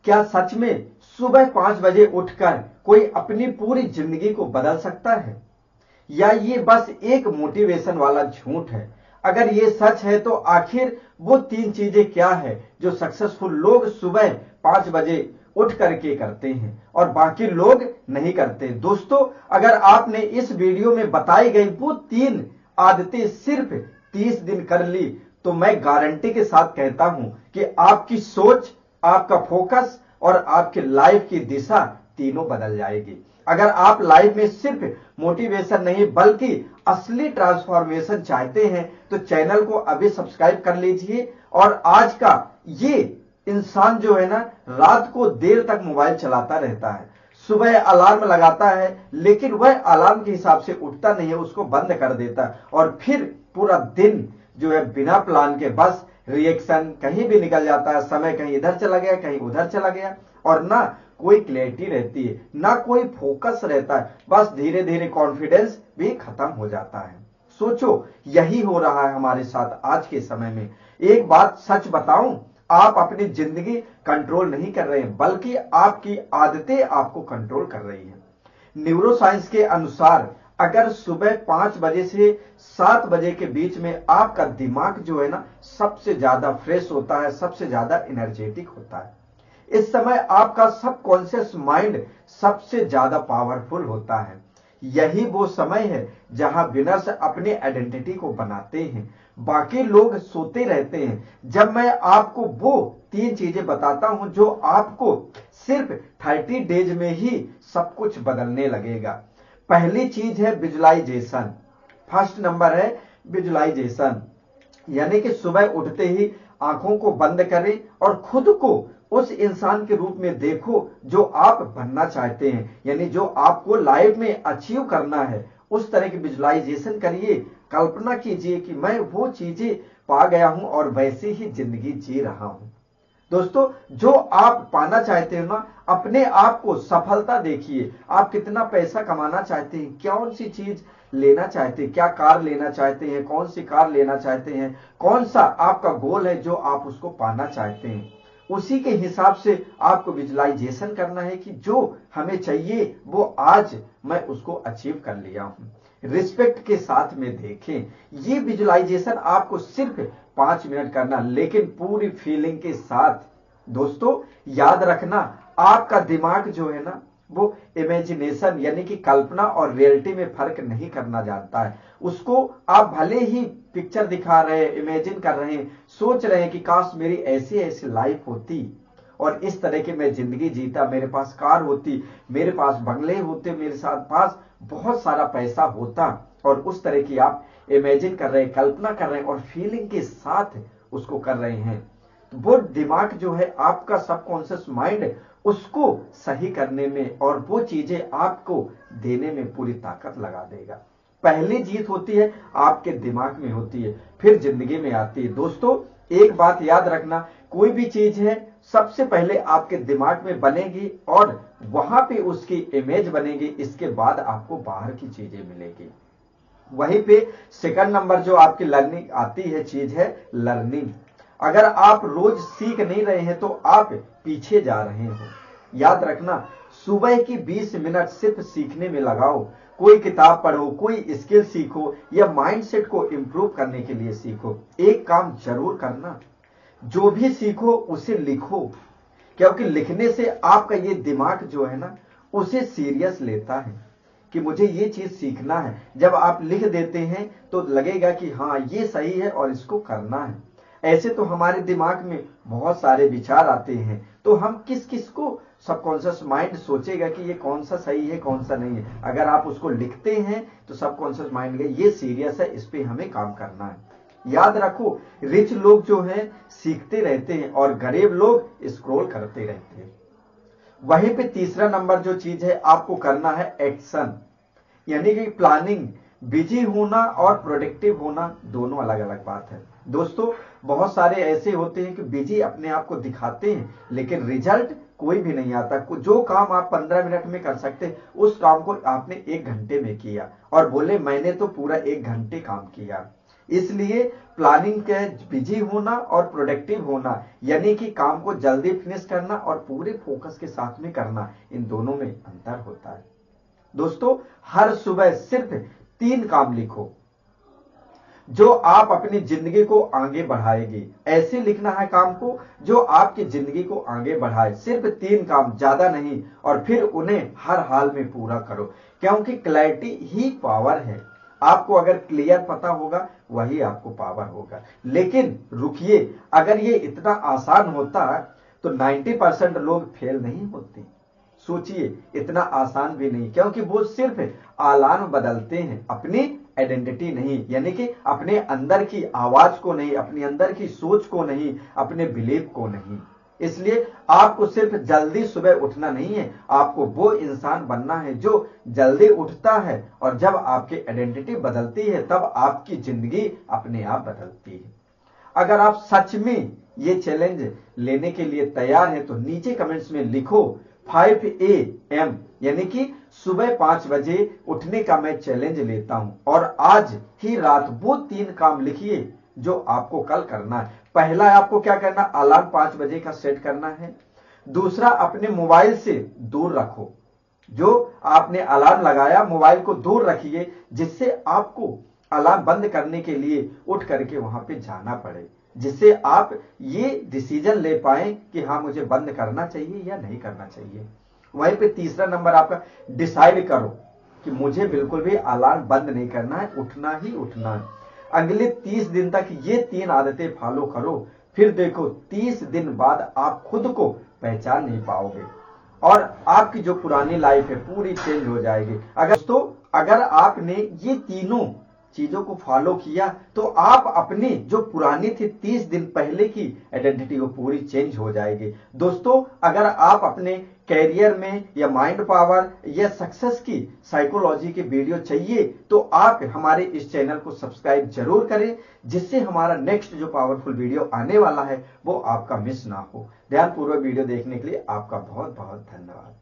क्या सच में सुबह 5 बजे उठकर कोई अपनी पूरी जिंदगी को बदल सकता है, या ये बस एक मोटिवेशन वाला झूठ है? अगर ये सच है तो आखिर वो 3 चीजें क्या है जो सक्सेसफुल लोग सुबह 5 बजे उठ करके करते हैं और बाकी लोग नहीं करते? दोस्तों, अगर आपने इस वीडियो में बताई गई वो 3 आदतें सिर्फ 30 दिन कर ली तो मैं गारंटी के साथ कहता हूं कि आपकी सोच, आपका फोकस और आपकी लाइफ की दिशा तीनों बदल जाएगी। अगर आप लाइफ में सिर्फ मोटिवेशन नहीं बल्कि असली ट्रांसफॉर्मेशन चाहते हैं तो चैनल को अभी सब्सक्राइब कर लीजिए। और आज का ये इंसान जो है ना, रात को देर तक मोबाइल चलाता रहता है, सुबह अलार्म लगाता है लेकिन वह अलार्म के हिसाब से उठता नहीं है, उसको बंद कर देता है और फिर पूरा दिन जो है बिना प्लान के बस रिएक्शन कहीं भी निकल जाता है, समय कहीं इधर चला गया कहीं उधर चला गया और ना कोई क्लैरिटी रहती है, ना कोई फोकस रहता है, बस धीरे धीरे कॉन्फिडेंस भी खत्म हो जाता है। सोचो, यही हो रहा है हमारे साथ आज के समय में। एक बात सच बताऊं, आप अपनी जिंदगी कंट्रोल नहीं कर रहे हैं बल्कि आपकी आदतें आपको कंट्रोल कर रही हैं। न्यूरोसाइंस के अनुसार अगर सुबह 5 बजे से 7 बजे के बीच में आपका दिमाग जो है ना सबसे ज्यादा फ्रेश होता है, सबसे ज्यादा एनर्जेटिक होता है। इस समय आपका सबकॉन्शियस माइंड सबसे ज्यादा पावरफुल होता है। यही वो समय है जहां विनर्स अपने आइडेंटिटी को बनाते हैं, बाकी लोग सोते रहते हैं। जब मैं आपको वो 3 चीजें बताता हूं जो आपको सिर्फ 30 डेज में ही सब कुछ बदलने लगेगा। पहली चीज है विजुअलाइजेशन। फर्स्ट नंबर है विजुअलाइजेशन, यानी कि सुबह उठते ही आंखों को बंद करें और खुद को उस इंसान के रूप में देखो जो आप बनना चाहते हैं, यानी जो आपको लाइफ में अचीव करना है। उस तरह की विजुअलाइजेशन करिए, कल्पना कीजिए कि मैं वो चीजें पा गया हूं और वैसी ही जिंदगी जी रहा हूं। दोस्तों, जो आप पाना चाहते हो ना, अपने आप को सफलता देखिए। आप कितना पैसा कमाना चाहते हैं, कौन सी चीज लेना चाहते हैं, क्या कार लेना चाहते हैं, कौन सी कार लेना चाहते हैं, कौन सा आपका गोल है जो आप उसको पाना चाहते हैं, उसी के हिसाब से आपको विजुअलाइजेशन करना है कि जो हमें चाहिए वो आज मैं उसको अचीव कर लिया हूं। रिस्पेक्ट के साथ में देखें। ये विजुअलाइजेशन आपको सिर्फ 5 मिनट करना, लेकिन पूरी फीलिंग के साथ। दोस्तों, याद रखना, आपका दिमाग जो है ना वो इमेजिनेशन यानी कि कल्पना और रियलिटी में फर्क नहीं करना जानता है। उसको आप भले ही पिक्चर दिखा रहे हैं, इमेजिन कर रहे हैं, सोच रहे हैं कि काश मेरी ऐसी ऐसी लाइफ होती और इस तरह की मैं जिंदगी जीता, मेरे पास कार होती, मेरे पास बंगले होते, मेरे साथ पास बहुत सारा पैसा होता, और उस तरह की आप इमेजिन कर रहे हैं, कल्पना कर रहे हैं और फीलिंग के साथ उसको कर रहे हैं। तो वो दिमाग जो है आपका सबकॉन्शियस माइंड उसको सही करने में और वो चीजें आपको देने में पूरी ताकत लगा देगा। पहली जीत होती है आपके दिमाग में होती है, फिर जिंदगी में आती है। दोस्तों, एक बात याद रखना, कोई भी चीज है सबसे पहले आपके दिमाग में बनेगी और वहां पे उसकी इमेज बनेगी, इसके बाद आपको बाहर की चीजें मिलेगी। वहीं पे सेकंड नंबर जो आपकी लर्निंग आती है चीज है लर्निंग। अगर आप रोज सीख नहीं रहे हैं तो आप पीछे जा रहे हो। याद रखना, सुबह की 20 मिनट सिर्फ सीखने में लगाओ। कोई किताब पढ़ो, कोई स्किल सीखो या माइंडसेट को इंप्रूव करने के लिए सीखो। एक काम जरूर करना, जो भी सीखो उसे लिखो, क्योंकि लिखने से आपका ये दिमाग जो है ना उसे सीरियस लेता है कि मुझे ये चीज सीखना है। जब आप लिख देते हैं तो लगेगा कि हाँ ये सही है और इसको करना है। ऐसे तो हमारे दिमाग में बहुत सारे विचार आते हैं, तो हम किस किस को सबकॉन्शियस माइंड सोचेगा कि ये कौन सा सही है कौन सा नहीं है। अगर आप उसको लिखते हैं तो सबकॉन्शियस माइंड का ये सीरियस है, इस पे हमें काम करना है। याद रखो, रिच लोग जो हैं सीखते रहते हैं और गरीब लोग स्क्रॉल करते रहते हैं। वहीं पे तीसरा नंबर जो चीज है आपको करना है एक्शन, यानी कि प्लानिंग। बिजी होना और प्रोडक्टिव होना दोनों अलग अलग बात है। दोस्तों, बहुत सारे ऐसे होते हैं कि बिजी अपने आप को दिखाते हैं लेकिन रिजल्ट कोई भी नहीं आता। जो काम आप 15 मिनट में कर सकते उस काम को आपने 1 घंटे में किया और बोले मैंने तो पूरा 1 घंटे काम किया। इसलिए प्लानिंग के बिजी होना और प्रोडक्टिव होना, यानी कि काम को जल्दी फिनिश करना और पूरे फोकस के साथ में करना, इन दोनों में अंतर होता है। दोस्तों, हर सुबह सिर्फ 3 काम लिखो जो आप अपनी जिंदगी को आगे बढ़ाएगी। ऐसे लिखना है काम को जो आपकी जिंदगी को आगे बढ़ाए, सिर्फ 3 काम, ज्यादा नहीं, और फिर उन्हें हर हाल में पूरा करो, क्योंकि क्लैरिटी ही पावर है। आपको अगर क्लियर पता होगा वही आपको पावर होगा। लेकिन रुकिए, अगर ये इतना आसान होता तो 90% लोग फेल नहीं होते। सोचिए, इतना आसान भी नहीं, क्योंकि वो सिर्फ अलार्म बदलते हैं, अपनी आइडेंटिटी नहीं, यानी कि अपने अंदर की आवाज को नहीं, अपने अंदर की सोच को नहीं, अपने बिलीफ को नहीं। इसलिए आपको सिर्फ जल्दी सुबह उठना नहीं है, आपको वो इंसान बनना है जो जल्दी उठता है, और जब आपकी आइडेंटिटी बदलती है तब आपकी जिंदगी अपने आप बदलती है। अगर आप सच में ये चैलेंज लेने के लिए तैयार हैं तो नीचे कमेंट्स में लिखो 5 AM, यानी कि सुबह 5 बजे उठने का मैं चैलेंज लेता हूं, और आज ही रात वो 3 काम लिखिए जो आपको कल करना है। पहला आपको क्या करना, अलार्म 5 बजे का सेट करना है। दूसरा, अपने मोबाइल से दूर रखो, जो आपने अलार्म लगाया मोबाइल को दूर रखिए, जिससे आपको अलार्म बंद करने के लिए उठ करके वहां पे जाना पड़े, जिससे आप ये डिसीजन ले पाए कि हाँ मुझे बंद करना चाहिए या नहीं करना चाहिए। वहीं पे तीसरा नंबर आपका, डिसाइड करो कि मुझे बिल्कुल भी अलार्म बंद नहीं करना है, उठना ही उठना है। अगले 30 दिन तक ये 3 आदतें फॉलो करो, फिर देखो 30 दिन बाद आप खुद को पहचान नहीं पाओगे और आपकी जो पुरानी लाइफ है पूरी चेंज हो जाएगी। अगर आपने ये तीनों चीजों को फॉलो किया तो आप अपनी जो पुरानी थी 30 दिन पहले की आइडेंटिटी वो पूरी चेंज हो जाएगी। दोस्तों, अगर आप अपने कैरियर में या माइंड पावर या सक्सेस की साइकोलॉजी की वीडियो चाहिए तो आप हमारे इस चैनल को सब्सक्राइब जरूर करें, जिससे हमारा नेक्स्ट जो पावरफुल वीडियो आने वाला है वो आपका मिस ना हो। ध्यानपूर्वक वीडियो देखने के लिए आपका बहुत बहुत धन्यवाद।